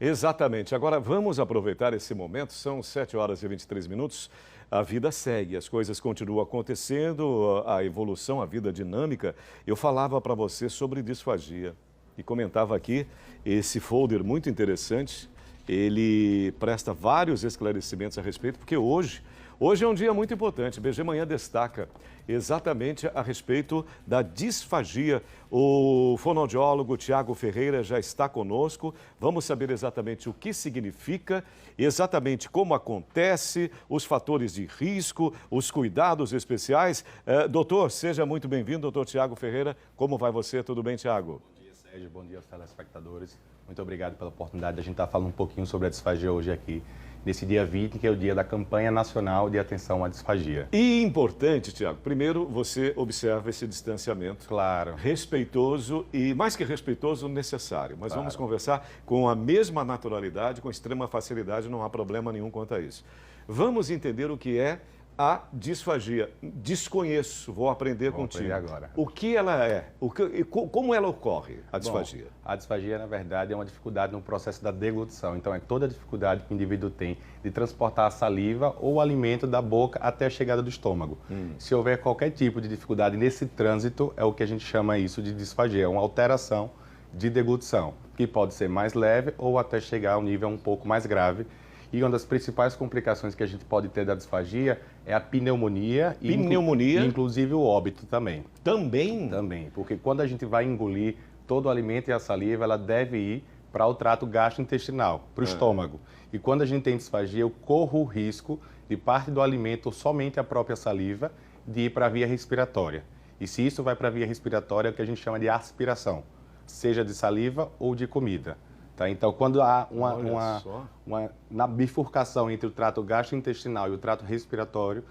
Exatamente. Agora vamos aproveitar esse momento, são 7 horas e 23 minutos. A vida segue, as coisas continuam acontecendo, a evolução, a vida dinâmica. Eu falava para você sobre disfagia e comentava aqui esse folder muito interessante. Ele presta vários esclarecimentos a respeito, porque hoje é um dia muito importante. BG Manhã destaca exatamente a respeito da disfagia. O fonoaudiólogo Tiago Ferreira já está conosco. Vamos saber exatamente o que significa, exatamente como acontece, os fatores de risco, os cuidados especiais. Doutor, seja muito bem-vindo, doutor Tiago Ferreira. Como vai você? Tudo bem, Tiago? Bom dia, Sérgio. Bom dia aos telespectadores. Muito obrigado pela oportunidade de a gente estar falando um pouquinho sobre a disfagia hoje aqui, nesse dia 20, que é o dia da campanha nacional de atenção à disfagia. E importante, Tiago, primeiro você observa esse distanciamento. Claro. Respeitoso e, mais que respeitoso, necessário. Mas Claro. vamos conversar com a mesma naturalidade, com extrema facilidade, não há problema nenhum quanto a isso. Vamos entender o que é a disfagia. Desconheço, vou aprender contigo. Agora. O que ela é? Como ela ocorre, a disfagia? Bom, a disfagia, na verdade, é uma dificuldade no processo da deglutição. Então, é toda a dificuldade que o indivíduo tem de transportar a saliva ou o alimento da boca até a chegada do estômago. Se houver qualquer tipo de dificuldade nesse trânsito, é o que a gente chama isso de disfagia, é uma alteração de deglutição, que pode ser mais leve ou até chegar a um nível um pouco mais grave. E uma das principais complicações que a gente pode ter da disfagia é a pneumonia. Pneumonia? E inclusive o óbito também. Também? Também, porque quando a gente vai engolir todo o alimento e a saliva, ela deve ir para o trato gastrointestinal, para o estômago. E quando a gente tem disfagia, eu corro o risco de parte do alimento, ou somente a própria saliva, de ir para a via respiratória. E se isso vai para a via respiratória, é o que a gente chama de aspiração, seja de saliva ou de comida. Tá? Então, quando há na bifurcação entre o trato gastrointestinal e o trato respiratório,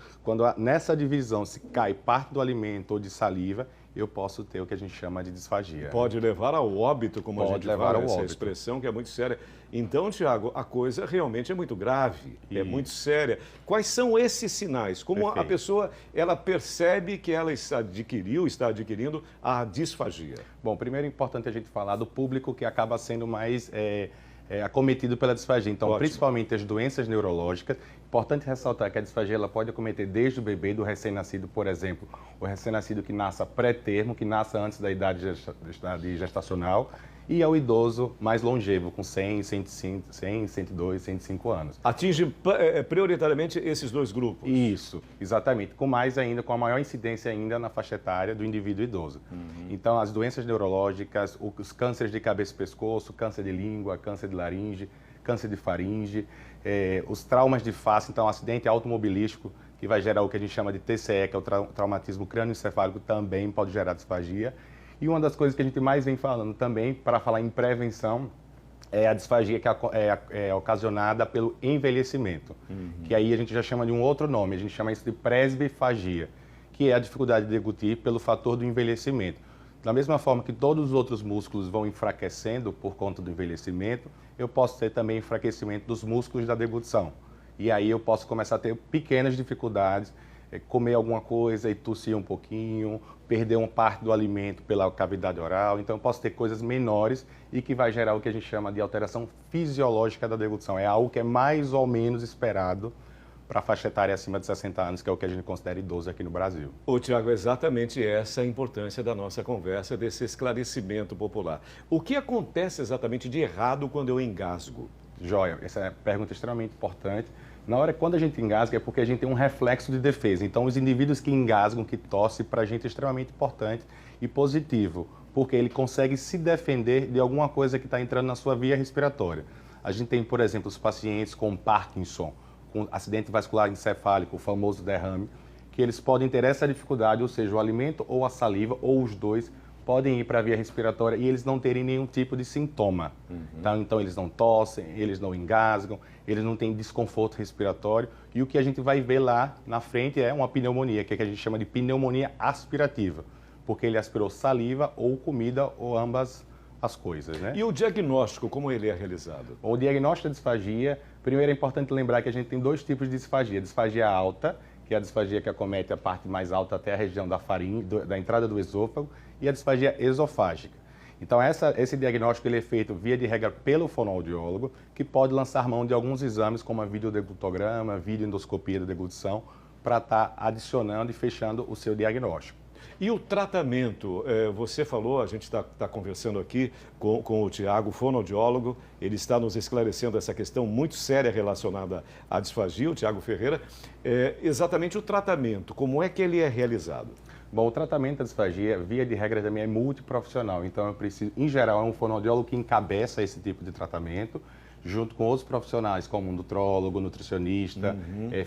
nessa divisão se cai parte do alimento ou de saliva, eu posso ter o que a gente chama de disfagia. Pode levar ao óbito, como a gente levar fala, ao essa óbito. expressão que é muito séria. Então, Tiago, a coisa realmente é muito grave, é muito séria. Quais são esses sinais? Como a Perfeito. pessoa ela percebe que ela está adquirindo a disfagia? Bom, primeiro é importante a gente falar do público que acaba sendo mais acometido pela disfagia. Então, Ótimo. principalmente as doenças neurológicas. Importante ressaltar que a disfagia ela pode acometer desde o bebê, do recém-nascido, por exemplo, o recém-nascido que nasce pré-termo, que nasce antes da idade gestacional, e ao idoso mais longevo, com 100, 102, 105 anos. Atinge prioritariamente esses dois grupos? Isso, exatamente. Com mais ainda, com a maior incidência ainda na faixa etária do indivíduo idoso. Então, as doenças neurológicas, os cânceres de cabeça e pescoço, câncer de língua, câncer de laringe, câncer de faringe, os traumas de face, então, acidente automobilístico, que vai gerar o que a gente chama de TCE, que é o traumatismo crânioencefálico, também pode gerar disfagia. E uma das coisas que a gente mais vem falando também, para falar em prevenção, é a disfagia que é ocasionada pelo envelhecimento, que aí a gente já chama de um outro nome, a gente chama isso de presbifagia, que é a dificuldade de deglutir pelo fator do envelhecimento. Da mesma forma que todos os outros músculos vão enfraquecendo por conta do envelhecimento, eu posso ter também enfraquecimento dos músculos da deglutição. E aí eu posso começar a ter pequenas dificuldades, comer alguma coisa e tossir um pouquinho, perder uma parte do alimento pela cavidade oral. Então, eu posso ter coisas menores e que vai gerar o que a gente chama de alteração fisiológica da deglutição. É algo que é mais ou menos esperado para a faixa etária acima de 60 anos, que é o que a gente considera idoso aqui no Brasil. Ô, Tiago, exatamente essa é a importância da nossa conversa, desse esclarecimento popular. O que acontece exatamente de errado quando eu engasgo? Joia, essa é uma pergunta extremamente importante. Quando a gente engasga é porque a gente tem um reflexo de defesa. Então, os indivíduos que engasgam, que tossem, para a gente é extremamente importante e positivo, porque ele consegue se defender de alguma coisa que está entrando na sua via respiratória. A gente tem, por exemplo, os pacientes com Parkinson, com acidente vascular encefálico, o famoso derrame, que eles podem ter essa dificuldade, ou seja, o alimento ou a saliva, ou os dois, podem ir para a via respiratória e eles não terem nenhum tipo de sintoma. Então, eles não tossem, eles não engasgam, eles não têm desconforto respiratório. E o que a gente vai ver lá na frente é uma pneumonia, que é que a gente chama de pneumonia aspirativa, porque ele aspirou saliva ou comida ou ambas as coisas, né? E o diagnóstico, como ele é realizado? O diagnóstico da disfagia, primeiro é importante lembrar que a gente tem dois tipos de disfagia. Disfagia alta, que é a disfagia que acomete a parte mais alta até a região da faringe, da entrada do esôfago, e a disfagia esofágica. Então, esse diagnóstico ele é feito, via de regra, pelo fonoaudiólogo, que pode lançar mão de alguns exames, como a videodeglutograma, videoendoscopia da deglutição, para estar adicionando e fechando o seu diagnóstico. E o tratamento, você falou, a gente está conversando aqui com o Tiago, fonoaudiólogo, ele está nos esclarecendo essa questão muito séria relacionada à disfagia, o Tiago Ferreira. Exatamente o tratamento, como é que ele é realizado? Bom, o tratamento da disfagia, via de regra, também é multiprofissional. Então, eu preciso, em geral, é um fonoaudiólogo que encabeça esse tipo de tratamento, junto com outros profissionais, como um nutrólogo, nutricionista,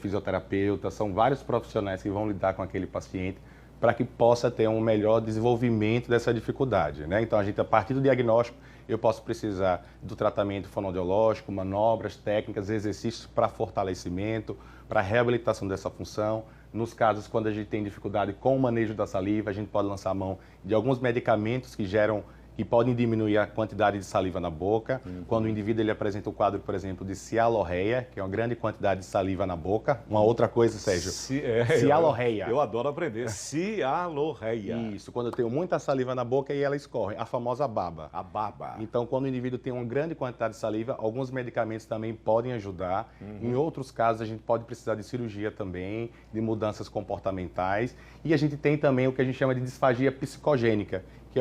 fisioterapeuta. São vários profissionais que vão lidar com aquele paciente para que possa ter um melhor desenvolvimento dessa dificuldade, né? Então, a partir do diagnóstico, eu posso precisar do tratamento fonoaudiológico, manobras, técnicas, exercícios para fortalecimento, para reabilitação dessa função. Nos casos, quando a gente tem dificuldade com o manejo da saliva, a gente pode lançar mão de alguns medicamentos que podem diminuir a quantidade de saliva na boca. Quando o indivíduo ele apresenta o quadro, por exemplo, de cialorreia, que é uma grande quantidade de saliva na boca. Uma outra coisa, Sérgio, cialorreia. Eu adoro aprender. Cialorreia. Isso, quando eu tenho muita saliva na boca e ela escorre, a famosa baba. A baba. Então, quando o indivíduo tem uma grande quantidade de saliva, alguns medicamentos também podem ajudar. Em outros casos, a gente pode precisar de cirurgia também, de mudanças comportamentais. E a gente tem também o que a gente chama de disfagia psicogênica, que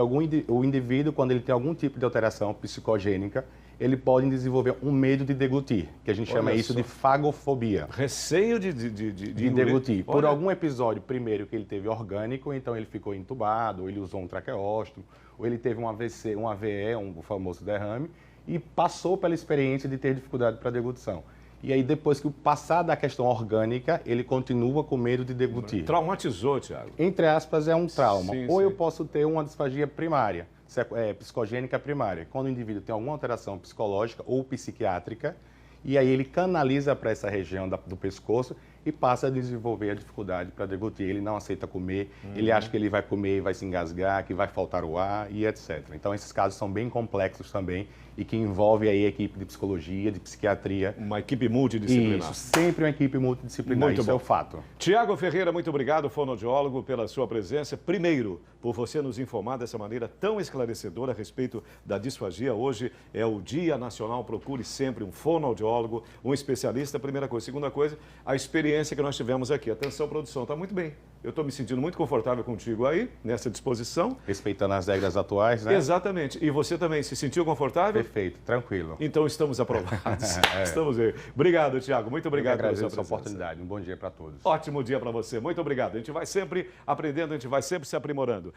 o indivíduo, quando ele tem algum tipo de alteração psicogênica, ele pode desenvolver um medo de deglutir, que a gente chama isso de fagofobia. Receio de deglutir. Por algum episódio, primeiro, que ele teve orgânico, então ele ficou entubado, ou ele usou um traqueóstomo, ou ele teve um AVC, um AVE, o famoso derrame, e passou pela experiência de ter dificuldade para deglutição. E aí, depois que passar da questão orgânica, ele continua com medo de deglutir. Traumatizou, Tiago? Entre aspas, é um trauma. Sim, Ou sim. eu posso ter uma disfagia primária, psicogênica primária, quando o indivíduo tem alguma alteração psicológica ou psiquiátrica, e aí ele canaliza para essa região do pescoço e passa a desenvolver a dificuldade para deglutir. Ele não aceita comer, ele acha que ele vai comer e vai se engasgar, que vai faltar o ar e etc. Então, esses casos são bem complexos também e que envolve aí a equipe de psicologia, de psiquiatria. Uma equipe multidisciplinar. Isso, sempre uma equipe multidisciplinar, Muito isso bom. é o fato. Tiago Ferreira, muito obrigado, fonoaudiólogo, pela sua presença. Primeiro, por você nos informar dessa maneira tão esclarecedora a respeito da disfagia. Hoje é o Dia Nacional, procure sempre um fonoaudiólogo, um especialista, primeira coisa. Segunda coisa, a experiência que nós tivemos aqui. Atenção, produção, está muito bem. Eu estou me sentindo muito confortável contigo aí, nessa disposição. Respeitando as regras atuais, né? Exatamente. E você também se sentiu confortável? Perfeito, tranquilo. Então estamos aprovados. Estamos aí. Obrigado, Tiago. Muito obrigado pela sua essa presença. oportunidade. Um bom dia para todos. Ótimo dia para você. Muito obrigado. A gente vai sempre aprendendo, a gente vai sempre se aprimorando.